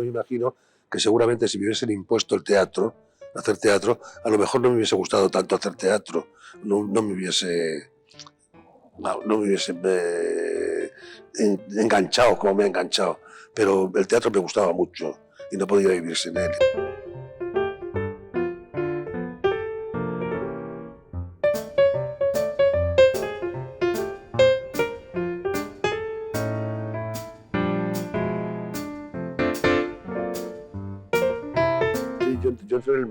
yo me imagino que seguramente si me hubiesen impuesto el teatro, hacer teatro, a lo mejor no me hubiese gustado tanto hacer teatro, no me hubiese, no me hubiese enganchado como me ha enganchado, pero el teatro me gustaba mucho y no podía vivir sin él. Yo entré en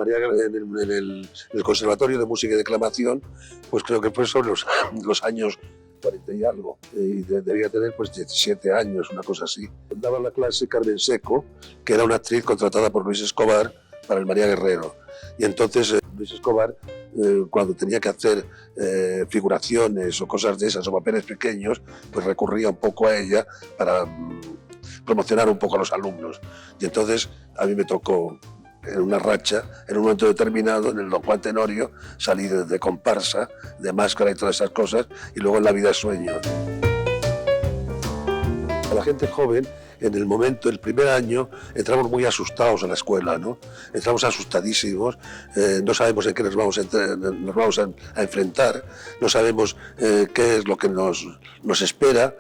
el Conservatorio de Música y Declamación, pues creo que fue sobre los años 40 y algo, y debía tener pues 17 años, una cosa así. Daba la clase Carmen Seco, que era una actriz contratada por Luis Escobar para el María Guerrero. Y entonces Luis Escobar, cuando tenía que hacer figuraciones o cosas de esas, o papeles pequeños, pues recurría un poco a ella para promocionar un poco a los alumnos. Y entonces a mí me tocó, en una racha, en un momento determinado, en el Don Juan Tenorio, salí de comparsa, de máscara y todas esas cosas, y luego en La vida es sueño. A la gente joven, en el momento, el primer año, entramos muy asustados a la escuela, ¿no? Entramos asustadísimos, no sabemos en qué nos vamos a enfrentar, no sabemos qué es lo que nos espera.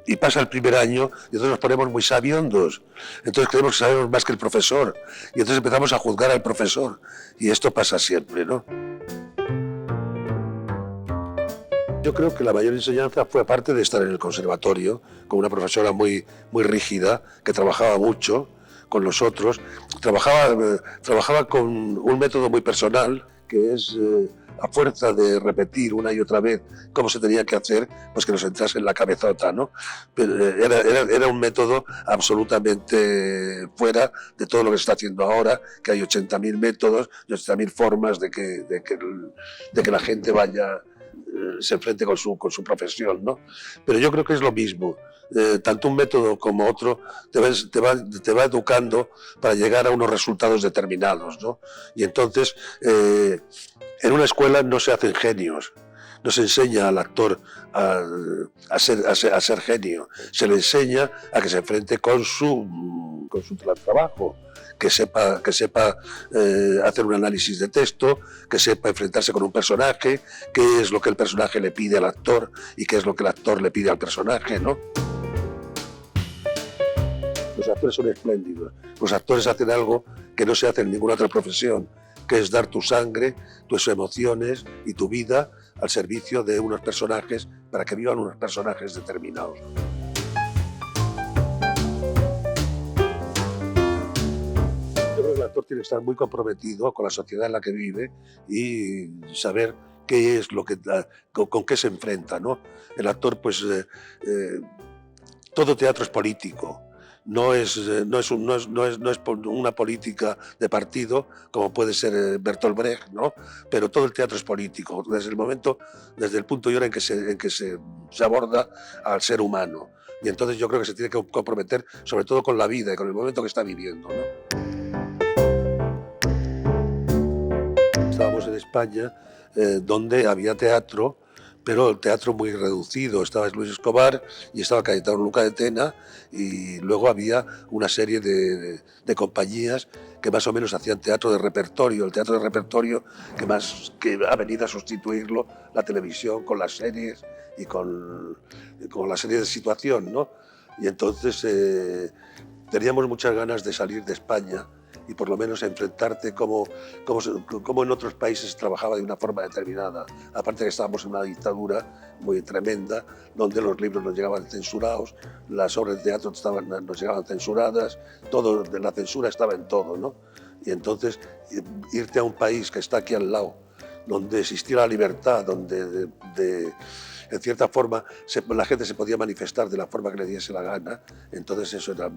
Y pasa el primer año y entonces nos ponemos muy sabiondos, entonces creemos que sabemos más que el profesor y entonces empezamos a juzgar al profesor y esto pasa siempre, ¿no? Yo creo que la mayor enseñanza fue, aparte de estar en el conservatorio con una profesora muy rígida que trabajaba mucho con nosotros, trabajaba con un método muy personal que es a fuerza de repetir una y otra vez cómo se tenía que hacer, pues que nos entrase en la cabezota, ¿no? Pero era un método absolutamente fuera de todo lo que se está haciendo ahora, que hay 80.000 métodos, 80.000 formas de que la gente vaya, se enfrente con su profesión, ¿no? Pero yo creo que es lo mismo. Tanto un método como otro te va educando para llegar a unos resultados determinados, ¿no? Y entonces, en una escuela no se hacen genios, no se enseña al actor a ser genio, se le enseña a que se enfrente con su trabajo, que sepa hacer un análisis de texto, que sepa enfrentarse con un personaje, qué es lo que el personaje le pide al actor y qué es lo que el actor le pide al personaje, ¿no? Los actores son espléndidos, los actores hacen algo que no se hace en ninguna otra profesión, que es dar tu sangre, tus emociones y tu vida al servicio de unos personajes para que vivan unos personajes determinados. Yo creo que el actor tiene que estar muy comprometido con la sociedad en la que vive y saber qué es lo que, con qué se enfrenta, ¿no? El actor, pues, todo teatro es político. No es una política de partido como puede ser Bertolt Brecht, ¿no? Pero todo el teatro es político desde el punto y hora en que se aborda al ser humano. Y entonces yo creo que se tiene que comprometer sobre todo con la vida y con el momento que está viviendo, ¿no? Estábamos en España, donde había teatro, pero el teatro muy reducido. Estaba Luis Escobar y estaba Cayetano Luca de Tena, y luego había una serie de compañías que más o menos hacían teatro de repertorio, el teatro de repertorio que ha venido a sustituirlo la televisión con las series y con la serie de situación, ¿no? Y entonces teníamos muchas ganas de salir de España y por lo menos enfrentarte como en otros países se trabajaba de una forma determinada. Aparte que estábamos en una dictadura muy tremenda, donde los libros nos llegaban censurados, las obras de teatro nos llegaban censuradas, todo, la censura estaba en todo, ¿no? Y entonces irte a un país que está aquí al lado, donde existía la libertad, donde en cierta forma la gente se podía manifestar de la forma que le diese la gana, entonces eso era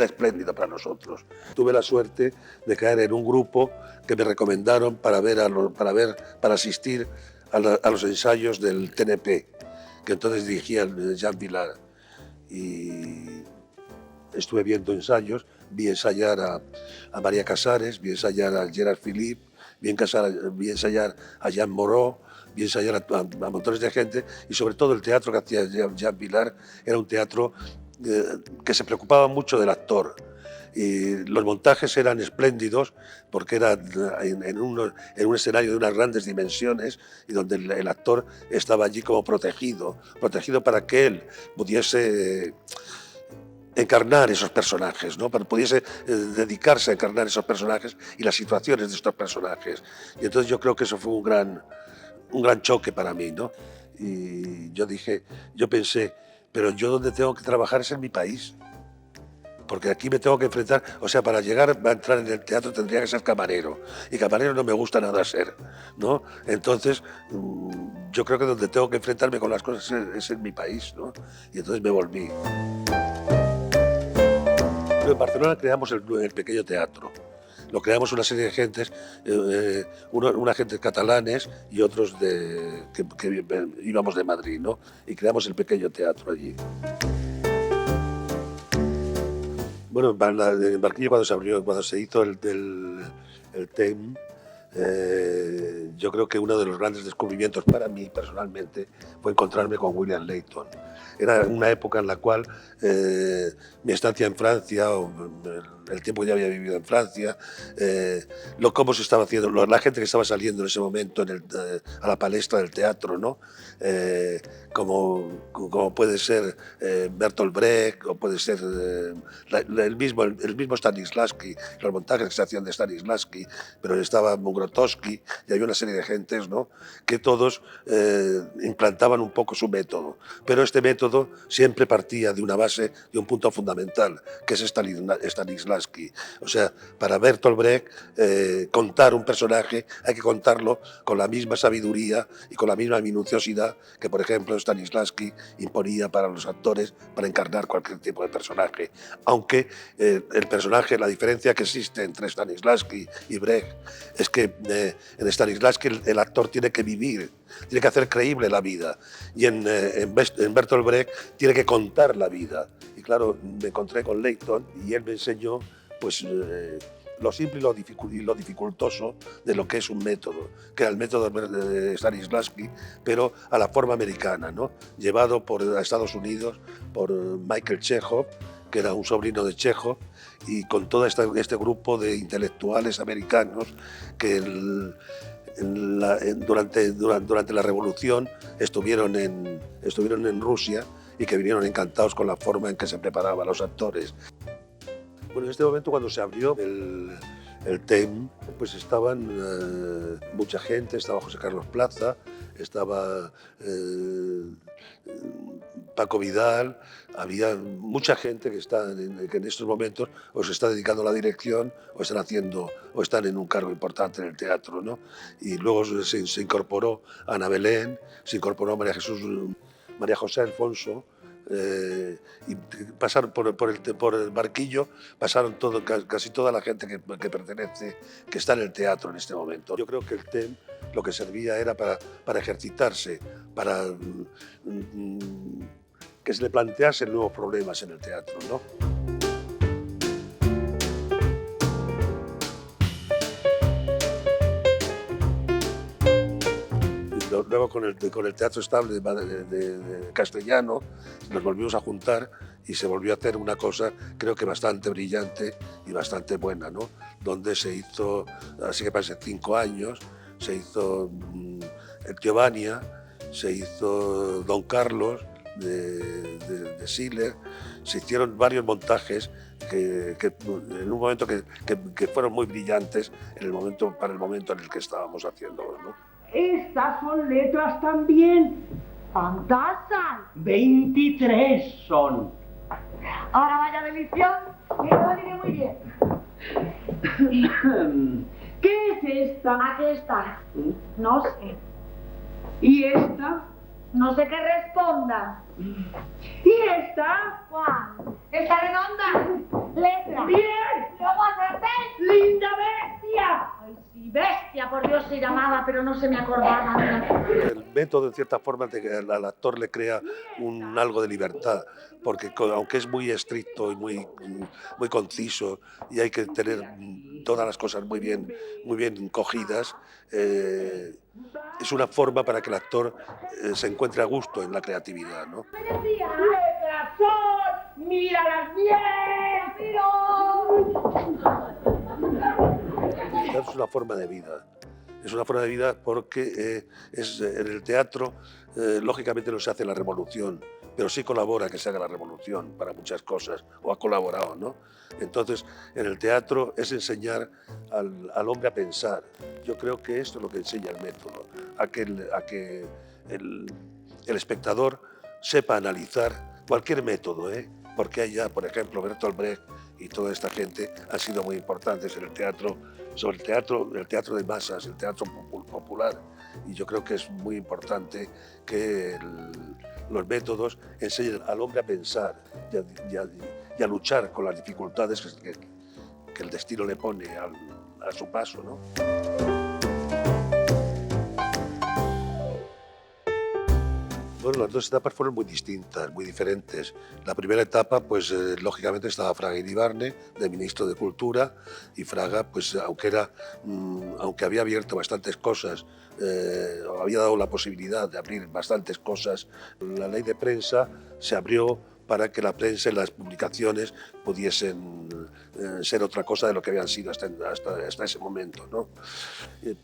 espléndido para nosotros. Tuve la suerte de caer en un grupo que me recomendaron para asistir a los ensayos del TNP, que entonces dirigía Jean Vilar. Y estuve viendo ensayos, vi ensayar a María Casares, vi ensayar a Gerard Philippe, vi ensayar a Jean Moreau, vi ensayar a montones de gente, y sobre todo el teatro que hacía Jean Vilar era un teatro que se preocupaba mucho del actor. Y los montajes eran espléndidos porque era en un escenario de unas grandes dimensiones y donde el actor estaba allí como protegido para que él pudiese encarnar esos personajes, ¿no? Para que pudiese dedicarse a encarnar esos personajes y las situaciones de estos personajes. Y entonces yo creo que eso fue un gran choque para mí, ¿no? Y yo pensé, pero yo donde tengo que trabajar es en mi país. Porque aquí me tengo que enfrentar, o sea, para llegar a entrar en el teatro tendría que ser camarero, y camarero no me gusta nada ser, ¿no? Entonces, yo creo que donde tengo que enfrentarme con las cosas es en mi país, ¿no? Y entonces me volví. En Barcelona creamos el pequeño teatro. Lo creamos una serie de gentes, una gente catalanes y otros que íbamos de Madrid, ¿no? Y creamos el pequeño teatro allí. Bueno, en Barquillo cuando se hizo el TEM, yo creo que uno de los grandes descubrimientos para mí personalmente fue encontrarme con William Layton. Era una época en la cual mi estancia en Francia, o el tiempo que ya había vivido en Francia, cómo se estaba haciendo, la gente que estaba saliendo en ese momento a la palestra del teatro, ¿no? Como puede ser Bertolt Brecht, o puede ser el mismo Stanislavski, los montajes que se hacían de Stanislavski, pero estaba Grotowski y había una serie de gentes, ¿no? Que todos implantaban un poco su método, pero este método siempre partía de una base, de un punto fundamental, que es Stanislavski. O sea, para Bertolt Brecht, contar un personaje hay que contarlo con la misma sabiduría y con la misma minuciosidad que, por ejemplo, Stanislavski imponía para los actores para encarnar cualquier tipo de personaje. Aunque el personaje, la diferencia que existe entre Stanislavski y Brecht es que en Stanislavski el actor tiene que vivir, tiene que hacer creíble la vida, y en Bertolt Brecht tiene que contar la vida. Y claro, me encontré con Layton y él me enseñó pues, lo simple y lo dificultoso de lo que es un método, que era el método de Stanislavski, pero a la forma americana, ¿no? Llevado a Estados Unidos por Michael Chekhov, que era un sobrino de Chekhov, y con todo este grupo de intelectuales americanos que durante la Revolución estuvieron en Rusia y que vinieron encantados con la forma en que se preparaban los actores. Bueno, en este momento, cuando se abrió el TEM, pues estaban mucha gente, estaba José Carlos Plaza, estaba Paco Vidal, había mucha gente que en estos momentos o se está dedicando a la dirección o están en un cargo importante en el teatro, ¿no? Y luego se incorporó Ana Belén, se incorporó María José Alfonso, y pasaron por el Barquillo, pasaron casi toda la gente que está en el teatro en este momento. Yo creo que el TEM lo que servía era para ejercitarse, para que se le planteasen nuevos problemas en el teatro, ¿no? Luego con el Teatro Estable de Castellano nos volvimos a juntar y se volvió a hacer una cosa, creo que bastante brillante y bastante buena, ¿no? Donde se hizo, así que pasé 5 años, se hizo el Giovannia, se hizo Don Carlos de Schiller, se hicieron varios montajes que en un momento que fueron muy brillantes para el momento en el que estábamos haciéndolos, ¿no? Estas son letras también. ¿Cuántas? 23 son. Ahora vaya de edición y lo diré muy bien. ¿Qué es esta? Aquí está. No sé. ¿Y esta? No sé qué responda. ¿Y esta? ¿Cuál? ¿Esta redonda? Letra. ¡Bien! ¡Luego acerté! ¡Linda bestia! ¡Ay, sí, bestia! por Dios se llamaba, pero no se me acordaba. El método, en cierta forma, al actor le crea algo de libertad, porque aunque es muy estricto y muy conciso y hay que tener todas las cosas muy bien cogidas, es una forma para que el actor se encuentre a gusto en la creatividad, ¿no? ¡Piedras son! ¡Míralas bien! Es una forma de vida. Es una forma de vida porque en el teatro, lógicamente no se hace la revolución, pero sí colabora que se haga la revolución para muchas cosas, o ha colaborado, ¿no? Entonces, en el teatro es enseñar al hombre a pensar. Yo creo que esto es lo que enseña el método, a que el espectador sepa analizar cualquier método, porque allá, por ejemplo, Bertolt Brecht y toda esta gente han sido muy importantes en el teatro, sobre el teatro de masas, el teatro popular. Y yo creo que es muy importante que los métodos enseñen al hombre a pensar y a luchar con las dificultades que el destino le pone a su paso, ¿no? Bueno, las dos etapas fueron muy distintas, muy diferentes. La primera etapa, pues lógicamente estaba Fraga Iribarne, de ministro de Cultura, y Fraga, pues aunque había abierto bastantes cosas, había dado la posibilidad de abrir bastantes cosas, la ley de prensa se abrió para que la prensa y las publicaciones pudiesen ser otra cosa de lo que habían sido hasta ese momento, ¿no?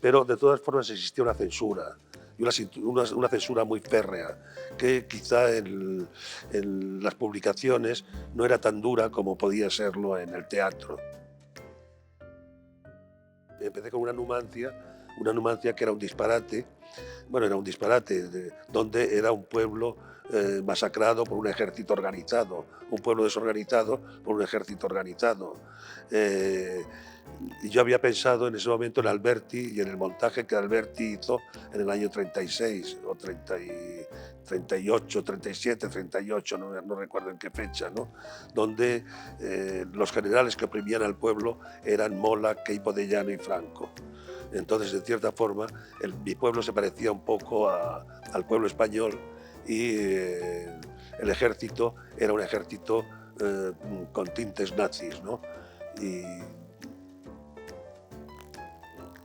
Pero de todas formas existía una censura, y una censura muy férrea, que quizá en las publicaciones no era tan dura como podía serlo en el teatro. Empecé con una Numancia que era un disparate, bueno, era un disparate, donde era un pueblo masacrado por un ejército organizado, un pueblo desorganizado por un ejército organizado. Y yo había pensado en ese momento en Alberti y en el montaje que Alberti hizo en el año 36 o 38, 37, 38, no recuerdo en qué fecha, ¿no? Donde los generales que oprimían al pueblo eran Mola, Queipo de Llano y Franco. Entonces, de cierta forma, mi pueblo se parecía un poco al pueblo español y el ejército era un ejército con tintes nazis, ¿no? Y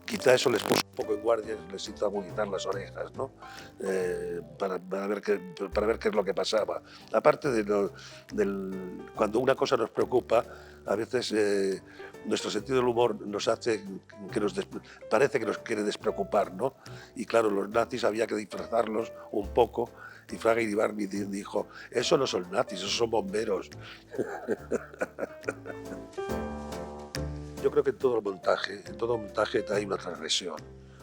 quizá eso les puso un poco en guardia, les hizo agudizar las orejas, ¿no? Para ver qué es lo que pasaba. Aparte cuando una cosa nos preocupa, a veces nuestro sentido del humor nos hace parece que nos quiere despreocupar, ¿no? Y claro, los nazis había que disfrazarlos un poco, y Fraga Iribarne dijo, eso no son nazis, esos son bomberos. Yo creo que en todo montaje hay una transgresión.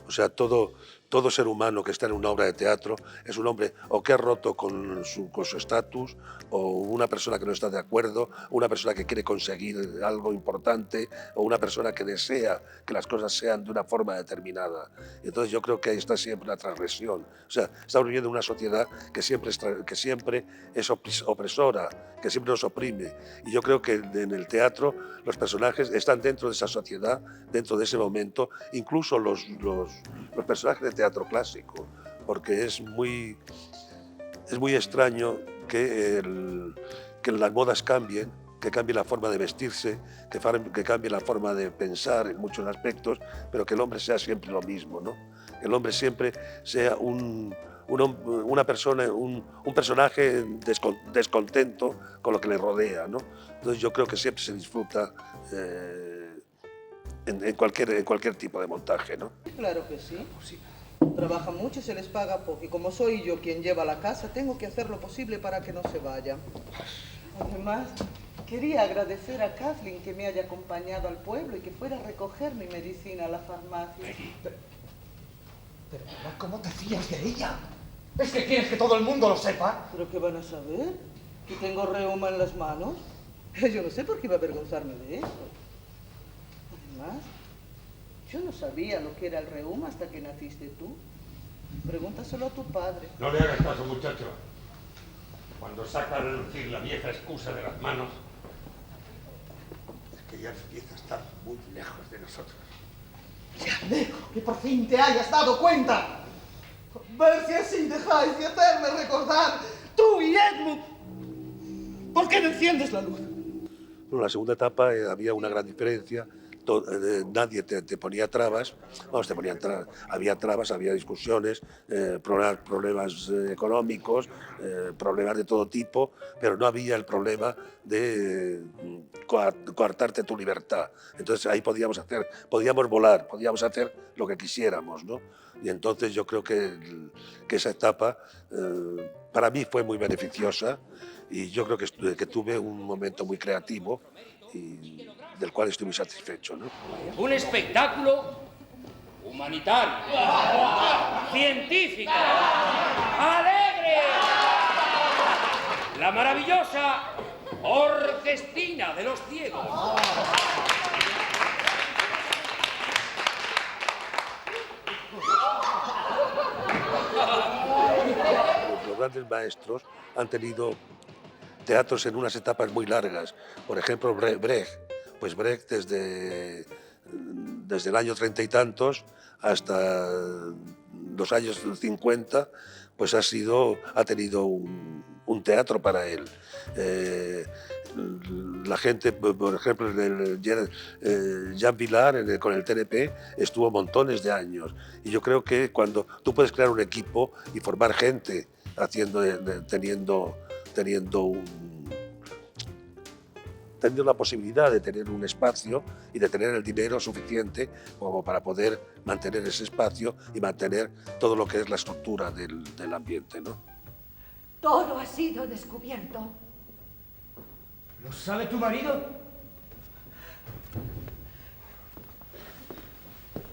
O sea, todo ser humano que está en una obra de teatro es un hombre o que ha roto con su estatus, o una persona que no está de acuerdo, una persona que quiere conseguir algo importante, o una persona que desea que las cosas sean de una forma determinada. Entonces yo creo que ahí está siempre la transgresión. O sea, estamos viviendo en una sociedad que siempre es opresora, que siempre nos oprime. Y yo creo que en el teatro los personajes están dentro de esa sociedad, dentro de ese momento, incluso los personajes de teatro clásico, porque es muy extraño que las modas cambien, que cambie la forma de vestirse, que cambie la forma de pensar en muchos aspectos, pero que el hombre sea siempre lo mismo, ¿no? Que el hombre siempre sea un personaje descontento con lo que le rodea, ¿no? Entonces yo creo que siempre se disfruta en cualquier tipo de montaje, ¿no? Claro que sí. Trabajan mucho y se les paga poco. Y como soy yo quien lleva la casa, tengo que hacer lo posible para que no se vayan. Además, quería agradecer a Kathleen que me haya acompañado al pueblo y que fuera a recoger mi medicina a la farmacia. Pero mamá, ¿cómo te fías de ella? ¿Es que quieres que todo el mundo lo sepa? ¿Pero qué van a saber? ¿Que tengo reuma en las manos? Yo no sé por qué iba a avergonzarme de eso. Además, yo no sabía lo que era el reuma hasta que naciste tú. Pregúntaselo a tu padre. No le hagas caso, muchacho. Cuando saca a relucir la vieja excusa de las manos, es que ya empieza a estar muy lejos de nosotros. Me alegro que por fin te hayas dado cuenta. Ver si así dejáis de hacerme recordar, tú y Edmund. ¿Por qué no enciendes la luz? En la segunda etapa había una gran diferencia. Nadie te ponía trabas, vamos, había trabas, había discusiones, problemas económicos, problemas de todo tipo, pero no había el problema de coartarte tu libertad. Entonces ahí podíamos volar, podíamos hacer lo que quisiéramos, ¿no? Y entonces yo creo que esa etapa para mí fue muy beneficiosa y yo creo que tuve un momento muy creativo y del cual estoy muy satisfecho, ¿no? Un espectáculo humanitario, científico, alegre. La maravillosa Orquestina de los Ciegos. Los grandes maestros han tenido teatros en unas etapas muy largas. Por ejemplo, Brecht. Pues Brecht desde el año 30 y tantos hasta los años 50, pues ha tenido un teatro para él. La gente, por ejemplo, Jean Vilar con el TNP estuvo montones de años. Y yo creo que cuando tú puedes crear un equipo y formar gente teniendo la posibilidad de tener un espacio y de tener el dinero suficiente como para poder mantener ese espacio y mantener todo lo que es la estructura del ambiente, ¿no? Todo ha sido descubierto. ¿Lo sabe tu marido?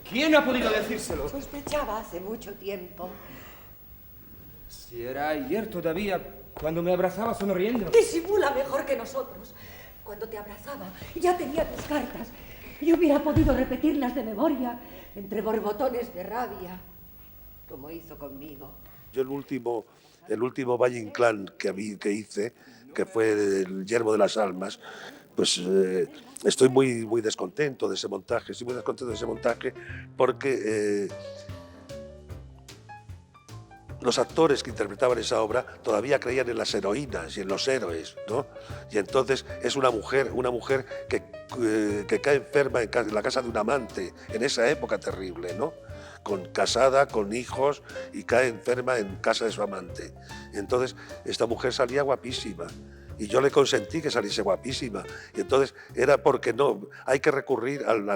¿Quién ha podido decírselo? Sospechaba hace mucho tiempo. Si era ayer todavía, cuando me abrazaba sonriendo. Disimula mejor que nosotros. Cuando te abrazaba, ya tenía tus cartas. Y hubiera podido repetirlas de memoria, entre borbotones de rabia, como hizo conmigo. Yo el último Valle Inclán que hice, que fue el Yermo de las Almas, pues estoy muy descontento de ese montaje. Estoy muy descontento de ese montaje porque los actores que interpretaban esa obra todavía creían en las heroínas y en los héroes, ¿no? Y entonces es una mujer que cae enferma en la casa de un amante, en esa época terrible, ¿no? Casada, con hijos, y cae enferma en casa de su amante. Entonces esta mujer salía guapísima. Y yo le consentí que saliese guapísima. Y entonces era porque no, hay que recurrir al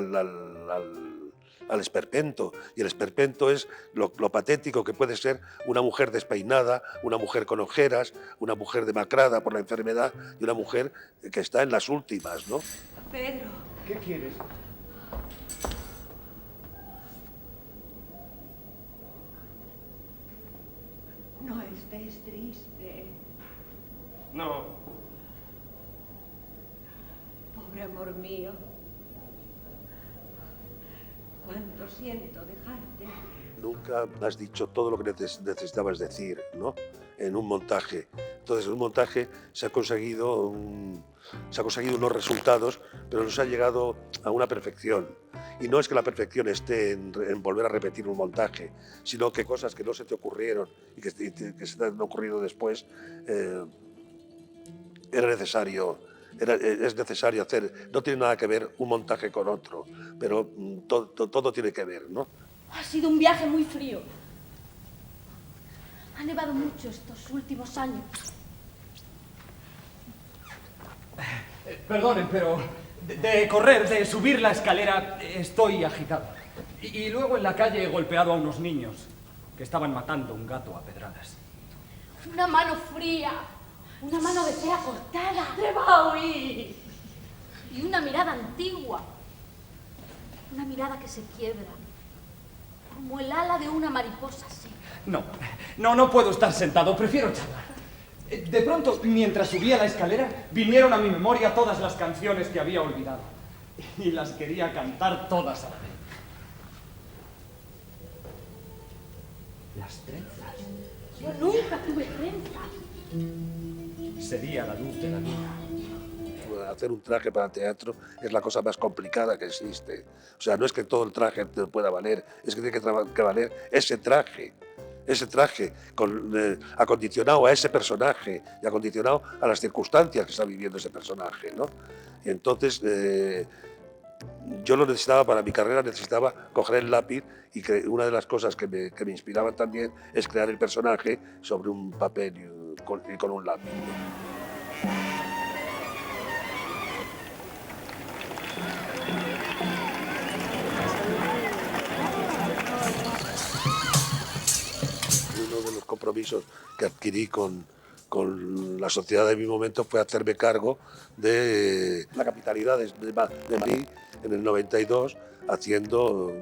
esperpento, y el esperpento es lo patético que puede ser una mujer despeinada, una mujer con ojeras, una mujer demacrada por la enfermedad y una mujer que está en las últimas, ¿no? Pedro. ¿Qué quieres? No estés triste. No. Pobre amor mío. Cuánto siento dejarte. Nunca has dicho todo lo que necesitabas decir, ¿no? En un montaje. Entonces, en un montaje se ha conseguido unos resultados, pero no se ha llegado a una perfección. Y no es que la perfección esté en volver a repetir un montaje, sino que cosas que no se te ocurrieron y que se te han ocurrido después, es necesario hacer. No tiene nada que ver un montaje con otro, pero todo tiene que ver, ¿no? Ha sido un viaje muy frío. Ha nevado mucho estos últimos años. Perdonen, pero de subir la escalera, estoy agitado. Y luego en la calle he golpeado a unos niños que estaban matando a un gato a pedradas. Una mano fría, una mano de cera cortada. ¡Te va a oír! Y una mirada antigua. Una mirada que se quiebra. Como el ala de una mariposa, sí. No puedo estar sentado, prefiero charlar. De pronto, mientras subía la escalera, vinieron a mi memoria todas las canciones que había olvidado. Y las quería cantar todas a la vez. Las trenzas. Yo nunca tuve trenzas. Sería la luz de la vida. hacer un traje para teatro es la cosa más complicada que existe. O sea, no es que todo el traje te pueda valer, es que tiene que valer ese traje acondicionado a ese personaje y acondicionado a las circunstancias que está viviendo ese personaje, ¿no? Y entonces yo lo necesitaba para mi carrera, necesitaba coger el lápiz y que una de las cosas que me inspiraban también es crear el personaje sobre un papel y con un lápiz, ¿no? Uno de los compromisos que adquirí con la sociedad de mi momento fue hacerme cargo de la capitalidad de Madrid en el 92, haciendo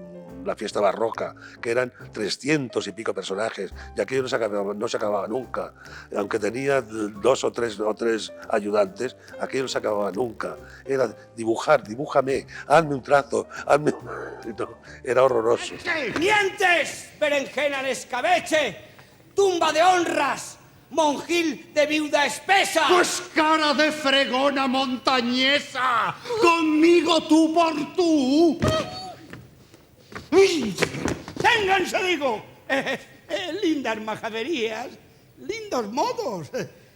la fiesta barroca, que eran 300 y pico personajes, y aquello no se acababa nunca. Aunque tenía dos o tres ayudantes, aquello no se acababa nunca. Era dibujar, dibújame, hazme un trazo, hazme un... No, era horroroso. ¡Mientes, berenjena en escabeche! ¡Tumba de honras! ¡Monjil de viuda espesa! ¡Pues cara de fregona montañesa! ¡Conmigo tú por tú! ¡Ténganse, digo! Lindas majaderías, lindos modos.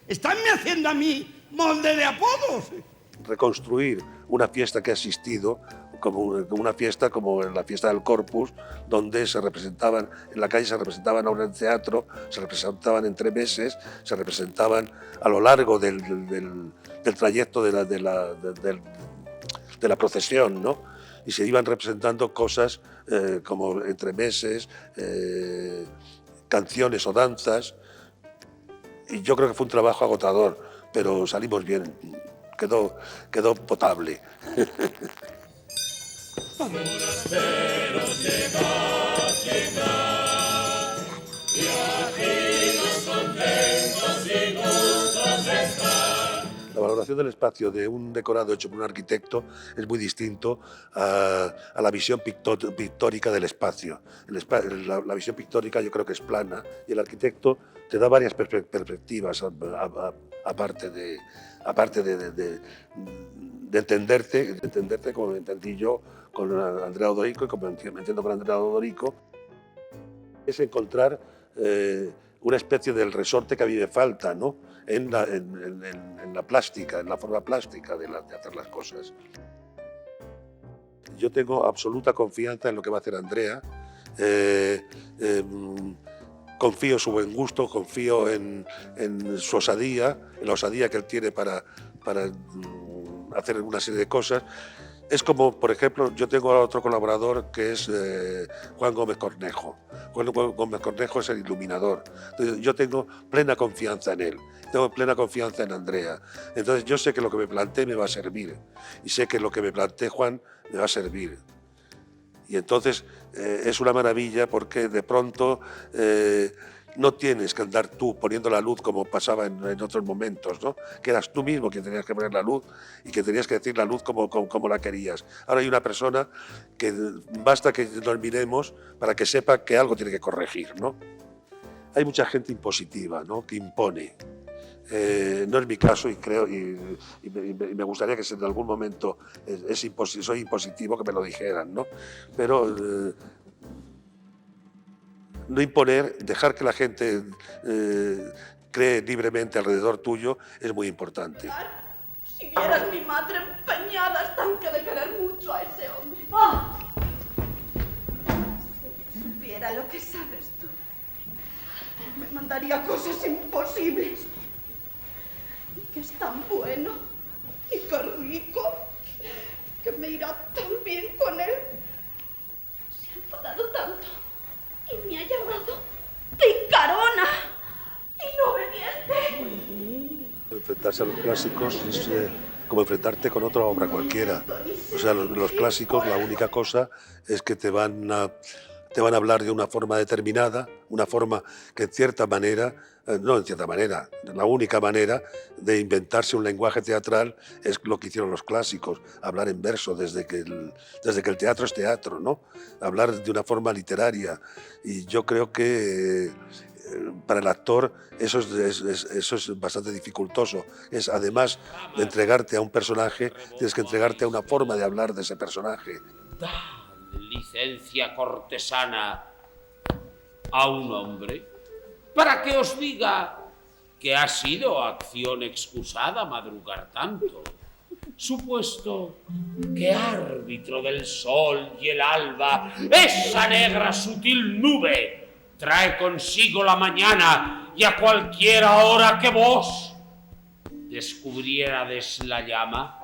Estánme haciendo a mí molde de apodos. Reconstruir una fiesta que ha existido, como una fiesta como la fiesta del Corpus, donde se representaban, en la calle se representaban ahora en teatro, se representaban entre meses, se representaban a lo largo del trayecto de la procesión, ¿no? Y se iban representando cosas como entre meses, canciones o danzas, y yo creo que fue un trabajo agotador, pero salimos bien, quedó potable. La valoración del espacio de un decorado hecho por un arquitecto es muy distinto a la visión pictórica del espacio. La visión pictórica yo creo que es plana y el arquitecto te da varias perspectivas aparte de entenderte como me entendí yo con Andrea Odorico y como me entiendo con Andrea Odorico, es encontrar una especie del resorte que a mí me falta, ¿no? en la plástica, en la forma plástica de hacer las cosas. Yo tengo absoluta confianza en lo que va a hacer Andrea. Confío en su buen gusto, confío en su osadía, en la osadía que él tiene para hacer una serie de cosas. Es como, por ejemplo, yo tengo a otro colaborador que es Juan Gómez Cornejo. Juan Gómez Cornejo es el iluminador. Entonces, yo tengo plena confianza en él, tengo plena confianza en Andrea. Entonces yo sé que lo que me plantee me va a servir y sé que lo que me plantee Juan me va a servir. Y entonces es una maravilla porque de pronto no tienes que andar tú poniendo la luz como pasaba en otros momentos, ¿no? Que eras tú mismo quien tenías que poner la luz y que tenías que decir la luz como la querías. Ahora hay una persona que basta que nos miremos para que sepa que algo tiene que corregir, ¿no? Hay mucha gente impositiva, ¿no? Que impone. No es mi caso y creo y me gustaría que si en algún momento soy impositivo que me lo dijeran, ¿no? Pero no imponer, dejar que la gente cree libremente alrededor tuyo es muy importante. Si vieras mi madre empeñada estanque de querer mucho a ese hombre. ¡Oh! Si supiera lo que sabes tú, me mandaría cosas imposibles. Y que es tan bueno y que rico, que me irá tan bien con él. Se ha enfadado tanto y me ha llamado picarona y no obediente. Enfrentarse a los clásicos es como enfrentarte con otra obra cualquiera. O sea, los clásicos, la única cosa es que te van a hablar de una forma determinada, una forma que en cierta manera, la única manera de inventarse un lenguaje teatral es lo que hicieron los clásicos, hablar en verso desde que el teatro es teatro, ¿no? Hablar de una forma literaria. Y yo creo que para el actor eso es bastante dificultoso. Es, además de entregarte a un personaje, tienes que entregarte a una forma de hablar de ese personaje. Da licencia cortesana a un hombre para que os diga que ha sido acción excusada madrugar tanto, supuesto que árbitro del sol y el alba, esa negra sutil nube trae consigo la mañana, y a cualquiera hora que vos descubriérades la llama,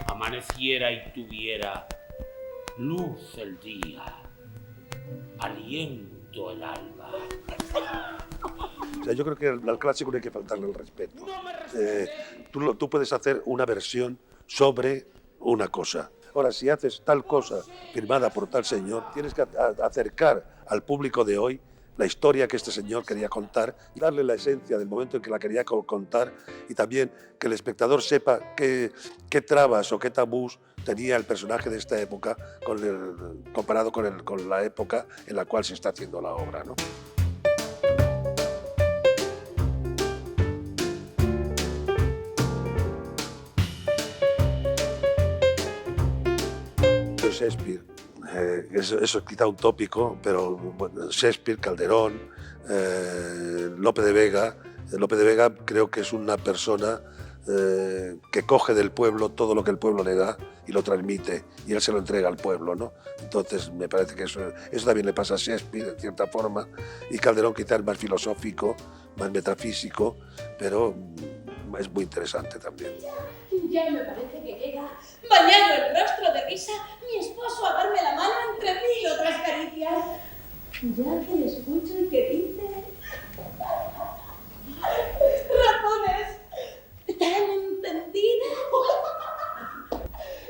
amaneciera y tuviera luz el día, aliento el alba. O sea, yo creo que al clásico no hay que faltarle el respeto. Tú puedes hacer una versión sobre una cosa. Ahora, si haces tal cosa firmada por tal señor, tienes que acercar al público de hoy la historia que este señor quería contar y darle la esencia del momento en que la quería contar, y también que el espectador sepa qué trabas o qué tabús tenía el personaje de esta época comparado con la época en la cual se está haciendo la obra, ¿no? Shakespeare, eso es quizá un tópico, pero bueno, Shakespeare, Calderón, Lope de Vega. Lope de Vega creo que es una persona que coge del pueblo todo lo que el pueblo le da y lo transmite, y él se lo entrega al pueblo, ¿no? Entonces me parece que eso también le pasa a Shakespeare en cierta forma, y Calderón quizá es más filosófico, más metafísico, pero es muy interesante también. Ya me parece que llega, bañando el rostro de risa, mi esposo a darme la mano entre mil otras caricias. Ya que le escucho y que dice... ¡Razones! ¡Tan encendida!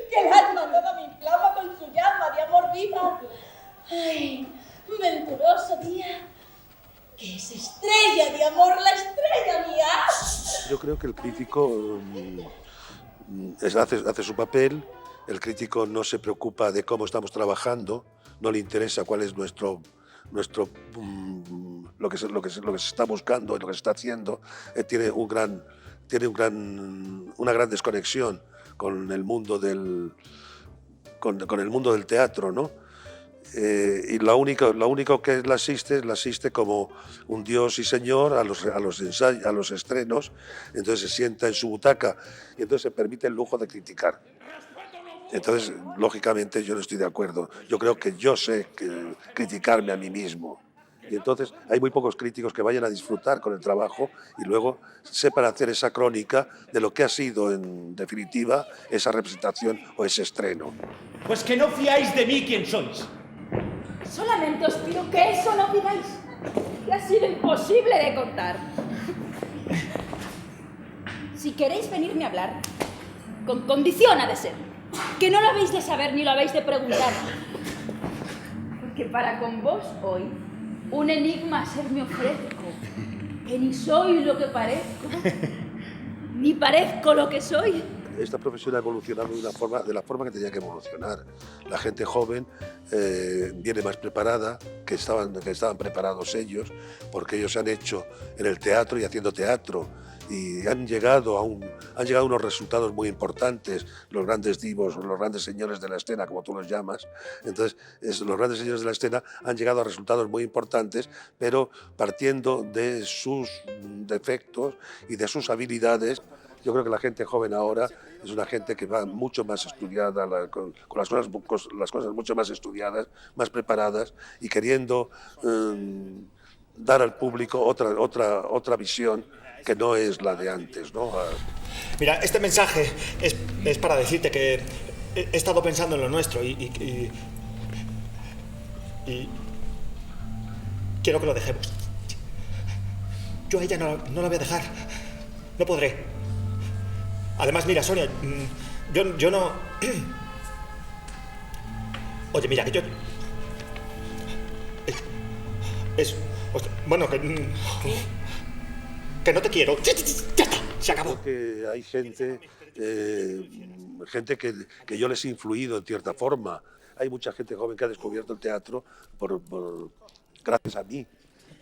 ¡Que el alma toda me inflama con su llama de amor viva! ¡Ay, venturoso día! ¡Que es estrella de amor, la estrella mía! Yo creo que el crítico hace su papel. El crítico no se preocupa de cómo estamos trabajando, no le interesa cuál es lo que se está buscando, lo que se está haciendo. Tiene una gran desconexión con el mundo del teatro, ¿no? Y lo único que la asiste como un dios y señor a los estrenos. Entonces se sienta en su butaca y entonces se permite el lujo de criticar. Entonces, lógicamente, yo no estoy de acuerdo. Yo creo que yo sé criticarme a mí mismo. Y entonces hay muy pocos críticos que vayan a disfrutar con el trabajo y luego sepan hacer esa crónica de lo que ha sido, en definitiva, esa representación o ese estreno. Pues que no fiáis de mí quien sois. Solamente os pido que eso no digáis, que ha sido imposible de contar. Si queréis venirme a hablar, con condición ha de ser, que no lo habéis de saber ni lo habéis de preguntar. Porque para con vos hoy, un enigma a ser me ofrezco, que ni soy lo que parezco, ni parezco lo que soy. Esta profesión ha evolucionado de la forma que tenía que evolucionar. La gente joven viene más preparada, que estaban preparados ellos, porque ellos se han hecho en el teatro y haciendo teatro, y han llegado a unos resultados muy importantes, los grandes divos, los grandes señores de la escena, como tú los llamas. Entonces, los grandes señores de la escena han llegado a resultados muy importantes, pero partiendo de sus defectos y de sus habilidades. Yo creo que la gente joven ahora es una gente que va mucho más estudiada, con las cosas mucho más estudiadas, más preparadas, y queriendo dar al público otra visión que no es la de antes, ¿no? Mira, este mensaje es para decirte que he estado pensando en lo nuestro y quiero que lo dejemos. Yo a ella no la voy a dejar. No podré. Además, mira, Sonia, yo no... Oye, mira, que yo... Bueno, que no te quiero. Ya está, se acabó. Que hay gente que yo les he influido en cierta forma. Hay mucha gente joven que ha descubierto el teatro gracias a mí.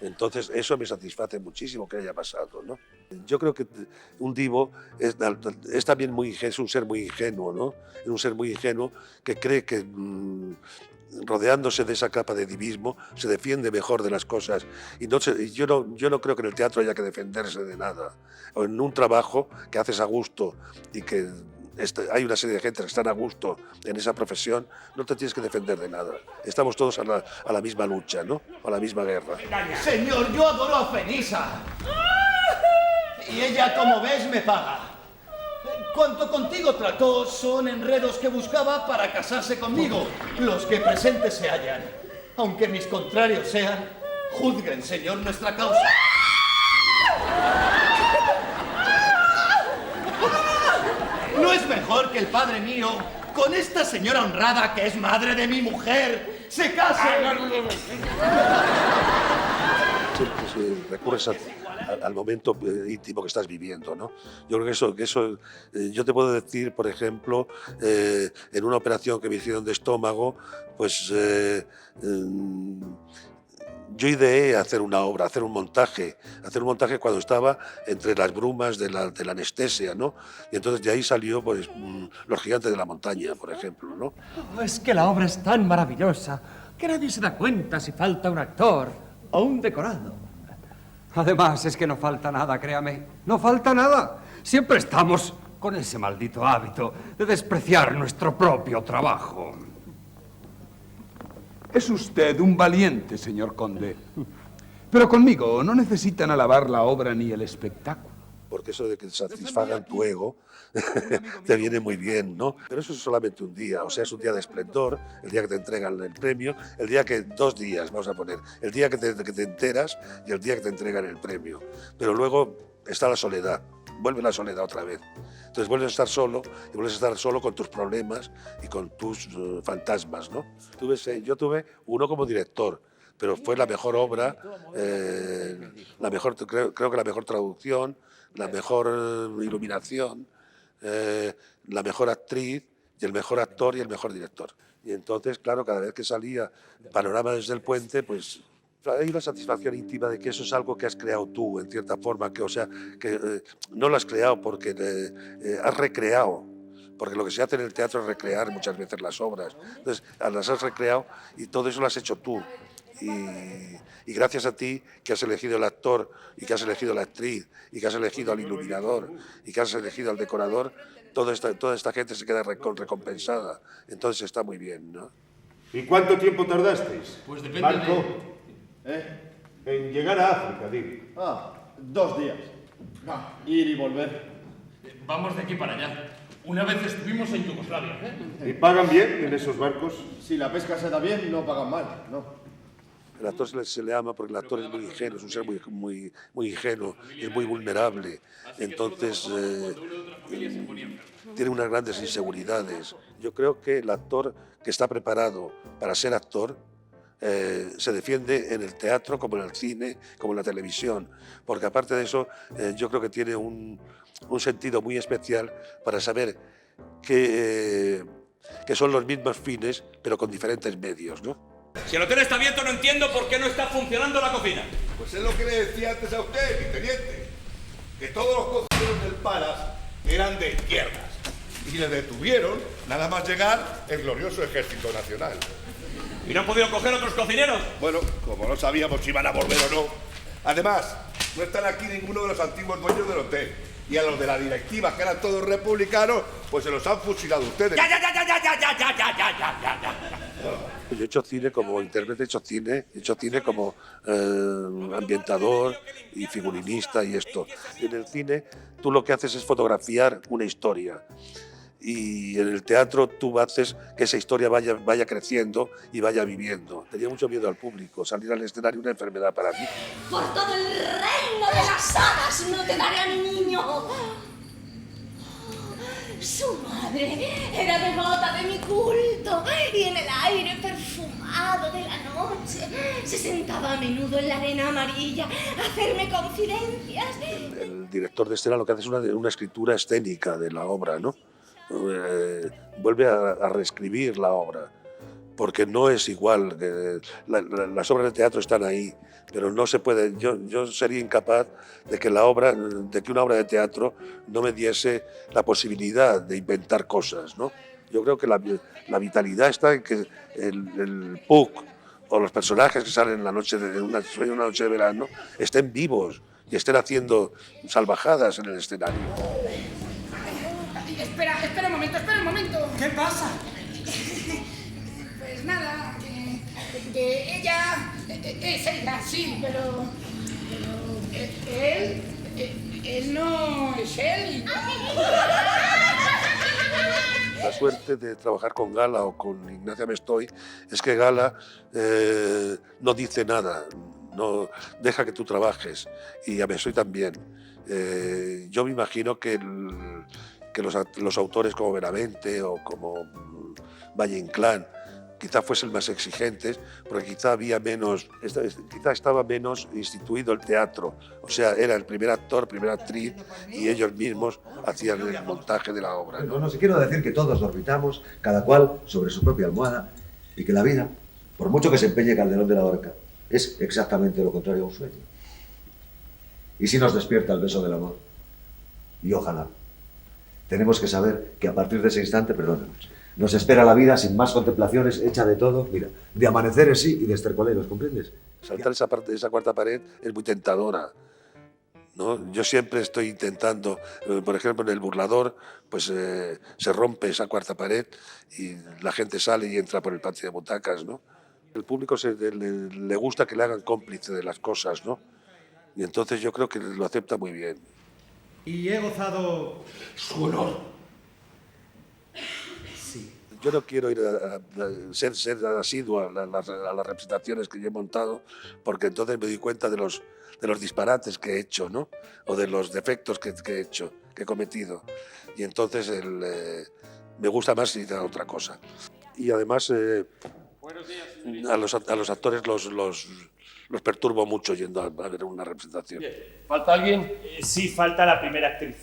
Entonces eso me satisface muchísimo que haya pasado, ¿no? Yo creo que un divo es también es un ser muy ingenuo, ¿no? Es un ser muy ingenuo que cree que rodeándose de esa capa de divismo se defiende mejor de las cosas. Y yo no creo que en el teatro haya que defenderse de nada. O en un trabajo que haces a gusto y que hay una serie de gente que están a gusto en esa profesión, no te tienes que defender de nada. Estamos todos a la misma lucha, ¿no? A la misma guerra. Señor, yo adoro a Fenisa. Y ella, como ves, me paga. Cuanto contigo trató son enredos que buscaba para casarse conmigo. Los que presentes se hallan. Aunque mis contrarios sean, juzguen, señor, nuestra causa. ¿No es mejor que el padre mío, con esta señora honrada que es madre de mi mujer, se case? Si recurres al momento íntimo que estás viviendo, ¿no? Yo creo que eso yo te puedo decir, por ejemplo, en una operación que me hicieron de estómago, pues yo ideé hacer una obra, hacer un montaje cuando estaba entre las brumas de la anestesia, ¿no? Y entonces de ahí salió, pues, Los gigantes de la montaña, por ejemplo, ¿no? Oh, es que la obra es tan maravillosa que nadie se da cuenta si falta un actor o un decorado. Además, es que no falta nada, créame. No falta nada. Siempre estamos con ese maldito hábito de despreciar nuestro propio trabajo. Es usted un valiente, señor conde. Pero conmigo no necesitan alabar la obra ni el espectáculo. Porque eso de que satisfagan tu ego te viene muy bien, ¿no? Pero eso es solamente un día, o sea, es un día de esplendor, el día que te entregan el premio, el día que, 2 días, vamos a poner, el día que te enteras y el día que te entregan el premio. Pero luego está la soledad, vuelve la soledad otra vez. Entonces vuelves a estar solo, y vuelves a estar solo con tus problemas y con tus fantasmas, ¿no? Yo tuve uno como director, pero fue la mejor obra, creo que la mejor traducción, la mejor iluminación, la mejor actriz, y el mejor actor y el mejor director. Y entonces, claro, cada vez que salía Panorama desde el puente, pues hay una satisfacción íntima de que eso es algo que has creado tú, en cierta forma, que no lo has creado porque has recreado, porque lo que se hace en el teatro es recrear muchas veces las obras. Entonces, las has recreado y todo eso lo has hecho tú. Y gracias a ti, que has elegido el actor, y que has elegido la actriz, y que has elegido al iluminador, y que has elegido al decorador, toda esta gente se queda recompensada. Entonces está muy bien, ¿no? ¿Y cuánto tiempo tardasteis? Pues depende Marco, en llegar a África, digo. 2 días. Ir y volver. Vamos de aquí para allá. Una vez estuvimos en Yugoslavia, ¿Y pagan bien en esos barcos? Si la pesca se da bien, no pagan mal, no. El actor se le ama porque el actor es muy ingenuo, es un ser muy ingenuo, es muy vulnerable. Entonces tiene unas grandes inseguridades. Yo creo que el actor que está preparado para ser actor se defiende en el teatro, como en el cine, como en la televisión, porque aparte de eso yo creo que tiene un sentido muy especial para saber que son los mismos fines, pero con diferentes medios, ¿no? Si el hotel está abierto, no entiendo por qué no está funcionando la cocina. Pues es lo que le decía antes a usted, mi teniente, que todos los cocineros del Palace eran de izquierdas y le detuvieron nada más llegar el glorioso Ejército Nacional. ¿Y no han podido coger otros cocineros? Bueno, como no sabíamos si iban a volver o no. Además, no están aquí ninguno de los antiguos dueños del hotel. Y a los de la directiva, que eran todos republicanos, pues se los han fusilado ustedes. ¡Ya! Yo he hecho cine como intérprete, he hecho cine como ambientador y figurinista y esto. En el cine tú lo que haces es fotografiar una historia. Y en el teatro tú haces que esa historia vaya creciendo y vaya viviendo. Tenía mucho miedo al público, salir al escenario una enfermedad para mí. Por todo el reino de las hadas no te daré a mi niño. Su madre era devota de mi culto y en el aire perfumado de la noche se sentaba a menudo en la arena amarilla a hacerme confidencias. El director de escena lo que hace es una escritura escénica de la obra, ¿no? Vuelve a reescribir la obra, porque no es igual. Las obras de teatro están ahí, pero no se puede. Yo sería incapaz de que una obra de teatro no me diese la posibilidad de inventar cosas, ¿no? Yo creo que la vitalidad está en que el Puck o los personajes que salen en una noche de verano estén vivos y estén haciendo salvajadas en el escenario. Espera un momento. ¿Qué pasa? Pues nada, que ella es ella, sí, pero él no es él. La suerte de trabajar con Gala o con Ignacia Mestoy es que Gala no dice nada, no deja que tú trabajes, y a Mestoy también. Yo me imagino que los autores como Benavente o como Valle Inclán quizá fuesen más exigentes, porque quizá estaba menos instituido el teatro. O sea, era el primer actor, primera actriz, y ellos mismos hacían el montaje de la obra. No, si quiero decir que todos orbitamos, cada cual sobre su propia almohada, y que la vida, por mucho que se empeñe Calderón de la Barca, es exactamente lo contrario a un sueño. Y si nos despierta el beso del amor, y ojalá, tenemos que saber que a partir de ese instante, perdónanos, nos espera la vida sin más contemplaciones, hecha de todo, mira, de amaneceres sí y de estercoleros, ¿comprendes? Saltar esa cuarta pared es muy tentadora, ¿no? Yo siempre estoy intentando, por ejemplo, en El Burlador, pues se rompe esa cuarta pared y la gente sale y entra por el patio de butacas, ¿no? El público le gusta que le hagan cómplice de las cosas, ¿no? Y entonces yo creo que lo acepta muy bien. Y he gozado su honor. Yo no quiero ir a ser asiduo a las representaciones que yo he montado, porque entonces me doy cuenta de los disparates que he hecho, ¿no? O de los defectos que he hecho, que he cometido. Y entonces me gusta más ir a otra cosa. Y además a los actores los perturbo mucho yendo a ver una representación. ¿Falta alguien? Sí, falta la primera actriz.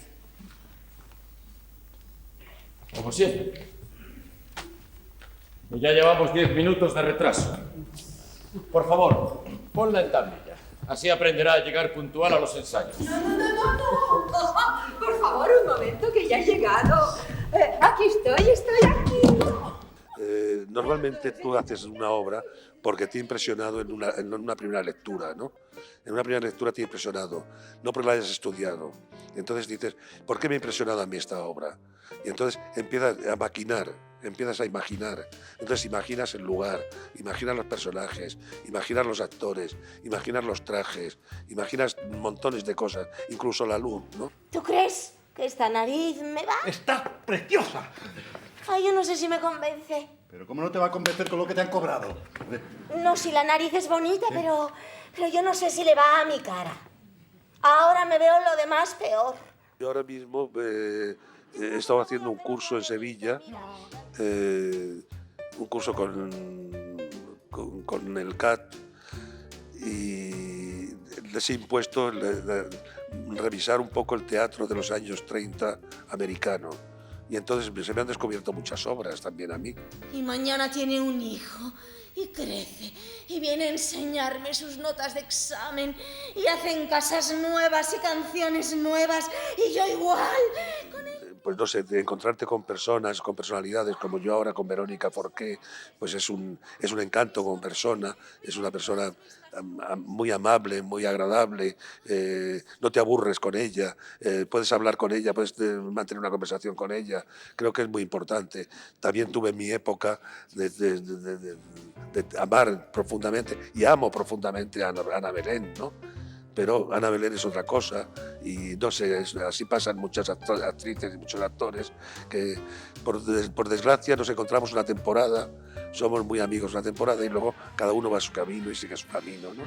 Como siempre. Ya llevamos 10 minutos de retraso. Por favor, ponla en tablilla. Así aprenderá a llegar puntual a los ensayos. No. Por favor, un momento, que ya he llegado. Aquí estoy aquí. Normalmente tú haces una obra porque te ha impresionado en una primera lectura, ¿no? En una primera lectura te ha impresionado, no porque la hayas estudiado. Entonces dices, ¿por qué me ha impresionado a mí esta obra? Y entonces empiezas a maquinar, empiezas a imaginar. Entonces imaginas el lugar, imaginas los personajes, imaginas los actores, imaginas los trajes, imaginas montones de cosas, incluso la luz, ¿no? ¿Tú crees que esta nariz me va? ¡Está preciosa! Ay, yo no sé si me convence. Pero ¿cómo no te va a convencer con lo que te han cobrado? No, si la nariz es bonita, pero yo no sé si le va a mi cara. Ahora me veo lo demás peor. Yo ahora mismo he estado haciendo un curso en Sevilla, un curso con el CAT, y les he impuesto revisar un poco el teatro de los años 30 americano. Y entonces se me han descubierto muchas obras también a mí. Y mañana tiene un hijo y crece y viene a enseñarme sus notas de examen y hacen casas nuevas y canciones nuevas y yo igual. Pues no sé, de encontrarte con personas, con personalidades como yo ahora con Verónica Forqué, pues es un encanto como persona, es una persona muy amable, muy agradable, no te aburres con ella, puedes hablar con ella, puedes mantener una conversación con ella, creo que es muy importante. También tuve mi época de amar profundamente, y amo profundamente a Ana Belén, ¿no? Pero Ana Belén es otra cosa y no sé, así pasan muchas actrices y muchos actores que por desgracia nos encontramos una temporada, somos muy amigos una temporada y luego cada uno va a su camino y sigue su camino, ¿no?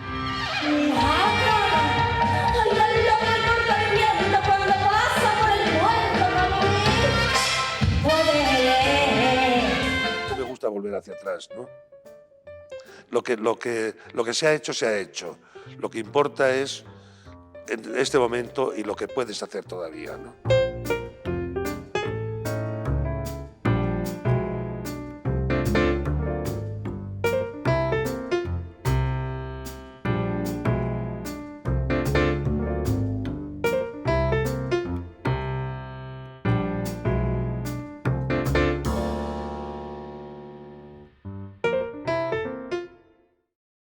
No me gusta volver hacia atrás, ¿no? Lo que se ha hecho, se ha hecho. Lo que importa es en este momento y lo que puedes hacer todavía, ¿no?